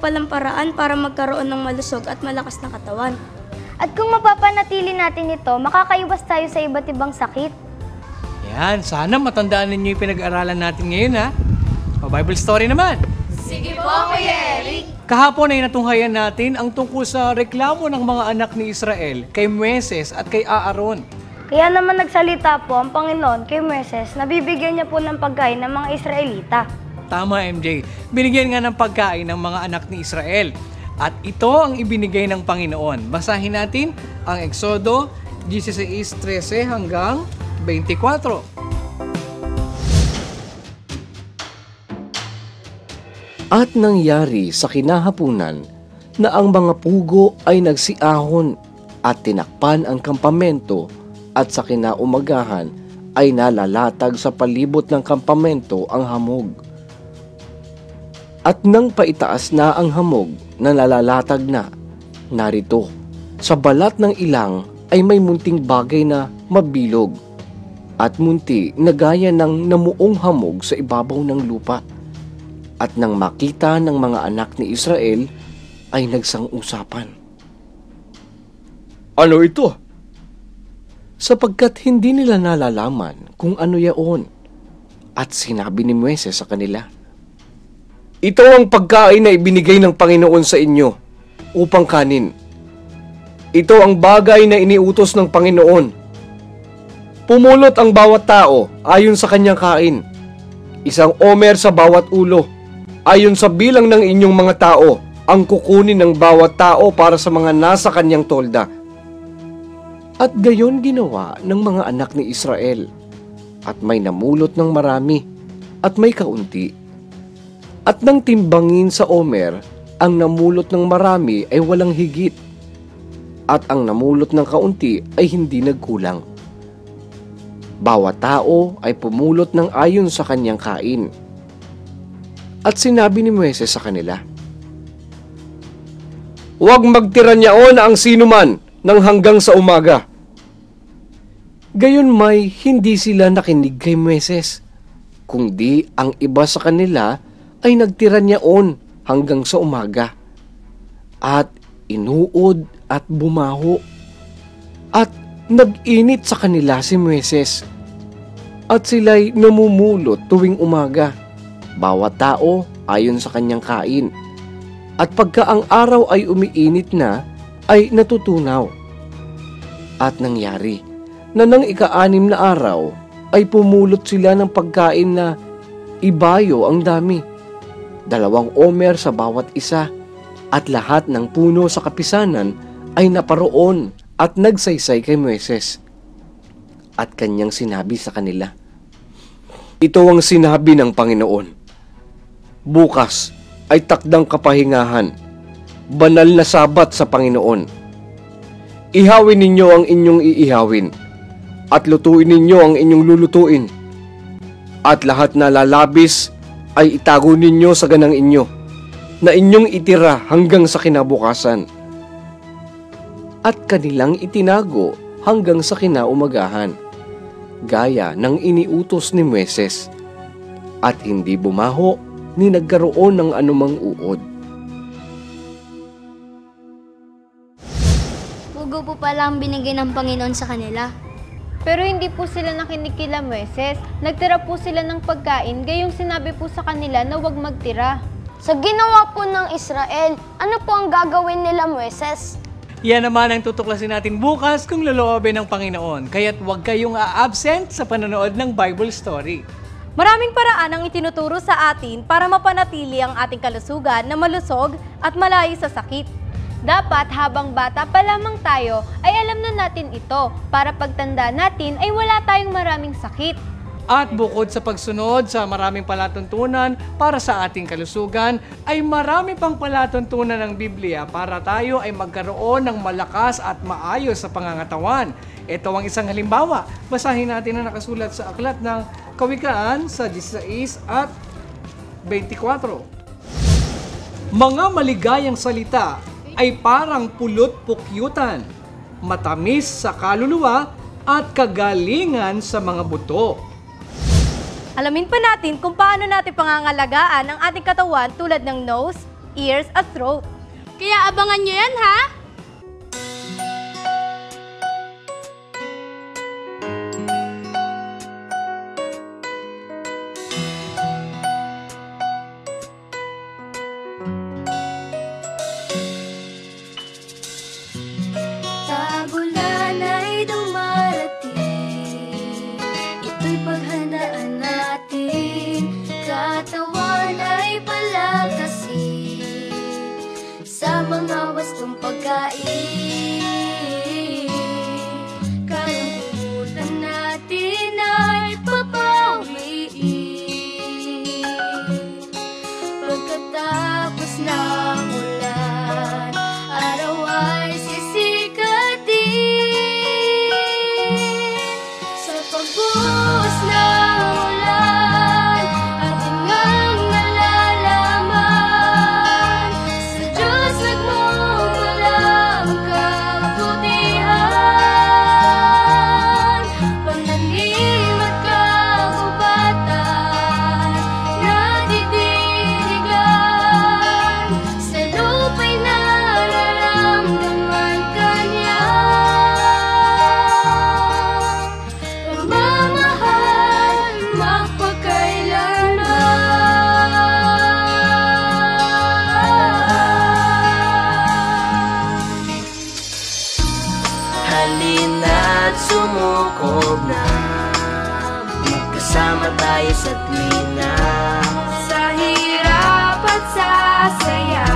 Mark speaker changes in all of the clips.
Speaker 1: palang paraan para magkaroon ng malusog at malakas na katawan.
Speaker 2: At kung mapapanatili natin ito, makakaiwas tayo sa iba't ibang sakit.
Speaker 3: Yan, sana matandaan ninyo yung pinag-aralan natin ngayon ha. O Bible story naman.
Speaker 4: Sige po, Kuya Eric.
Speaker 3: Kahapon ay natunghayan natin ang tungkol sa reklamo ng mga anak ni Israel kay Moises at kay Aaron.
Speaker 2: Kaya naman nagsalita po ang Panginoon kay Moises na bibigyan niya po ng pagkain ng mga Israelita.
Speaker 3: Tama, MJ. Binigyan nga ng pagkain ng mga anak ni Israel. At ito ang ibinigay ng Panginoon. Basahin natin ang Exodo 16:13 hanggang 24.
Speaker 5: At nangyari sa kinahapunan na ang mga pugo ay nagsiahon at tinakpan ang kampamento at sa kinaumagahan ay nalalatag sa palibot ng kampamento ang hamog. At nang paitaas na ang hamog na nalalatag na, narito, sa balat ng ilang ay may munting bagay na mabilog at munti na gaya ng namuong hamog sa ibabaw ng lupa. At nang makita ng mga anak ni Israel, ay nagsang-usapan. Ano ito? Sapagkat hindi nila nalalaman kung ano yaon. At sinabi ni Moises sa kanila, ito ang pagkain na ibinigay ng Panginoon sa inyo upang kanin. Ito ang bagay na iniutos ng Panginoon. Pumulot ang bawat tao ayon sa kanyang kain. Isang omer sa bawat ulo. Ayon sa bilang ng inyong mga tao, ang kukunin ng bawat tao para sa mga nasa kanyang tolda. At gayon ginawa ng mga anak ni Israel. At may namulot ng marami, at may kaunti. At nang timbangin sa omer, ang namulot ng marami ay walang higit. At ang namulot ng kaunti ay hindi nagkulang. Bawat tao ay pumulot ng ayon sa kanyang kain. At sinabi ni Moises sa kanila, huwag magtira niyaon ang sinuman ng hanggang sa umaga. Gayon may hindi sila nakinig kay Moises, kundi ang iba sa kanila ay nagtira niyaon hanggang sa umaga. At inuod at bumaho. At nag-init sa kanila si Moises. At sila'y namumulot tuwing umaga. Bawat tao ayon sa kanyang kain. At pagka ang araw ay umiinit na, ay natutunaw. At nangyari na nang ika-6 na araw, ay pumulot sila ng pagkain na ibayo ang dami. 2 omer sa bawat isa. At lahat ng puno sa kapisanan ay naparoon at nagsaysay kay Moises. At kanyang sinabi sa kanila, ito ang sinabi ng Panginoon. Bukas ay takdang kapahingahan, banal na sabat sa Panginoon. Ihawin ninyo ang inyong iihawin, at lutuin ninyo ang inyong lulutuin. At lahat na lalabis ay itago ninyo sa ganang inyo, na inyong itira hanggang sa kinabukasan. At kanilang itinago hanggang sa kinaumagahan, gaya ng iniutos ni Moises, at hindi bumaho ni nagkaroon ng anumang uod.
Speaker 2: Pugo po pala ang binigay ng Panginoon sa kanila.
Speaker 4: Pero hindi po sila nakinig kila Moises. Nagtira po sila ng pagkain, gayong sinabi po sa kanila na huwag magtira.
Speaker 2: Sa ginawa po ng Israel, ano po ang gagawin nila Moises?
Speaker 3: Yan naman ang tutuklasin natin bukas kung loloobin ng Panginoon. Kaya't huwag kayong a-absent sa panonood ng Bible story.
Speaker 6: Maraming paraan ang itinuturo sa atin para mapanatili ang ating kalusugan na malusog at malayo sa sakit.
Speaker 4: Dapat habang bata pa lamang tayo ay alam na natin ito para pagtanda natin ay wala tayong maraming sakit.
Speaker 3: At bukod sa pagsunod sa maraming palatuntunan para sa ating kalusugan, ay marami pang palatuntunan ng Biblia para tayo ay magkaroon ng malakas at maayos sa pangangatawan. Ito ang isang halimbawa. Basahin natin ang nakasulat sa aklat ng Kawikaan sa 16 at 24. Mga maligayang salita ay parang pulot-pukyutan, matamis sa kaluluwa at kagalingan sa mga buto.
Speaker 6: Alamin pa natin kung paano natin pangangalagaan ang ating katawan tulad ng nose, ears at throat.
Speaker 1: Kaya abangan nyo yan, ha?
Speaker 7: Tagulan ay dumarating, ito'y paghandaan natin. Katawan ay palakasin sa mga wastong pagkain. Kalungkutan natin ay papawiin pagkatapos ng ulan. Araw ay sisikatin sa pagbuhos ng ulan. Atin ngang nalalaman sa Diyos nagmumula ang kabutihan. Pananim at kagubatan nadidiligan sa lupa'y nararamdaman kanya. Pagmamahal magpakailanman.
Speaker 8: Halina't sumukob na, magkasama tayo sa tuwina.
Speaker 7: Sa hirap at sa saya,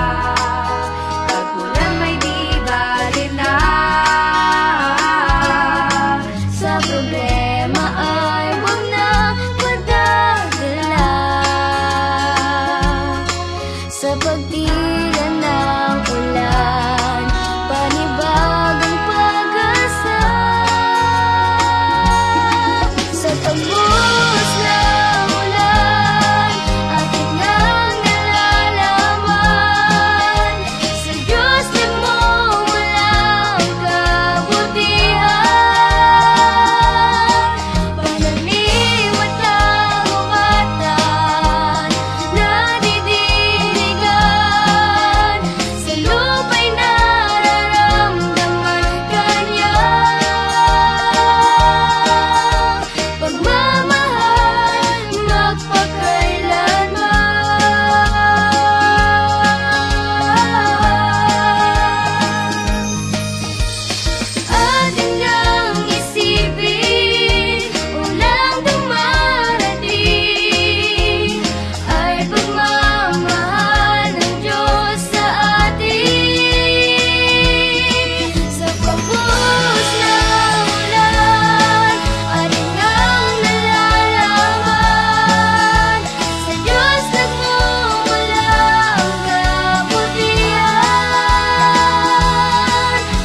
Speaker 7: pag-ulan may di bali na. Sa problema ay huwag na magdadala. Sa pagtila ng ulan, panibagong pag-asa. Sa pagbuhos ng ulan, atin ngang nalalaman sa Diyos nagmumula ang kabutihan. Pananim at kagubatan nadidiligan sa lupa'y nararamdaman kanya. Pagmamahal magpakailanman. Atin ngang isipin, unang dumarating ay pagmamahal ng Diyos sa atin. Sa pagbuhos ng ulan, atin ngang nalalaman sa Diyos nagmumula ang kabutihan.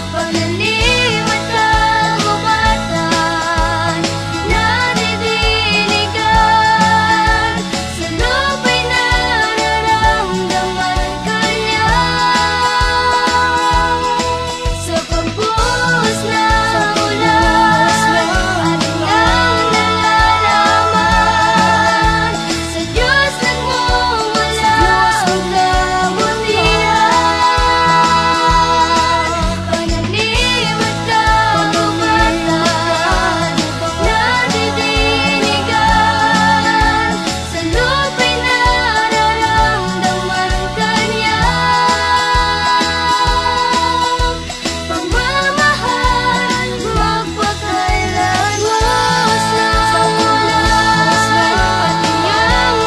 Speaker 7: Pananim at kagubatan nadidiligan sa lupa'y nararamdaman kanya. Sa pagbuhos ng ulan, atin ngang nalalaman sa Diyos nagmumula ang kabutihan. Pananim at kagubatan nadidiligan sa lupa'y nararamdaman kanya. Pagmamahal magpakailanman. Sa ulan, atin ngang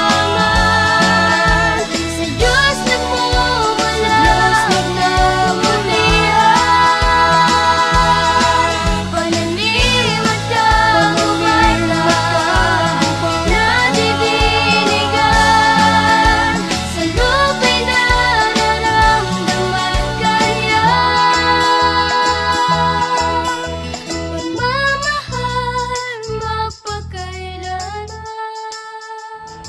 Speaker 7: nalalaman sa Diyos nagmumula ang kabutihan. Pananim at kagubatan nadidiligan sa lupa'y nararamdaman kanya. Pagmamahal magpakailanman.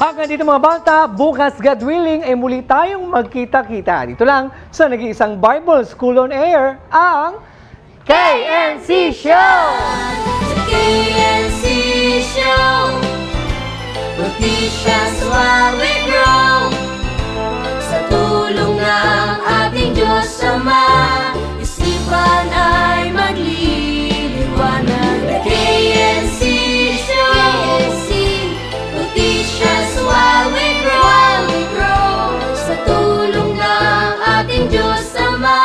Speaker 3: Hanggang dito mga bata, bukas God willing ay muli tayong magkita-kita. Dito lang sa nag-iisang Bible School on Air, ang KNC Show!
Speaker 7: The KNC Show, will teach us while we grow. Sa
Speaker 8: tulong ng ating Diyos Ama, isipan ay magliliwanag. The KNC Show, noticias while we grow, sa tulong ng ating Diyos Ama,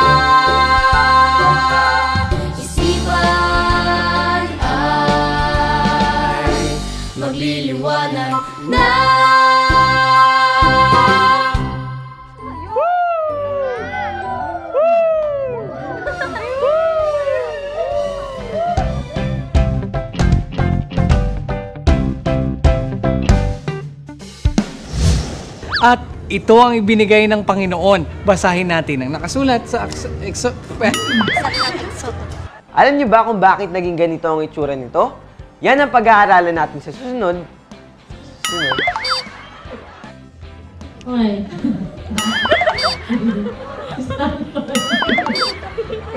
Speaker 8: isipan ay magliliwanag na.
Speaker 3: At ito ang ibinigay ng Panginoon. Basahin natin ang nakasulat sa
Speaker 9: Alam niyo ba kung bakit naging ganito ang itsura nito? Yan ang pag-aaralan natin sa susunod.
Speaker 10: Okay.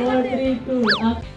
Speaker 10: 4, 3, 2,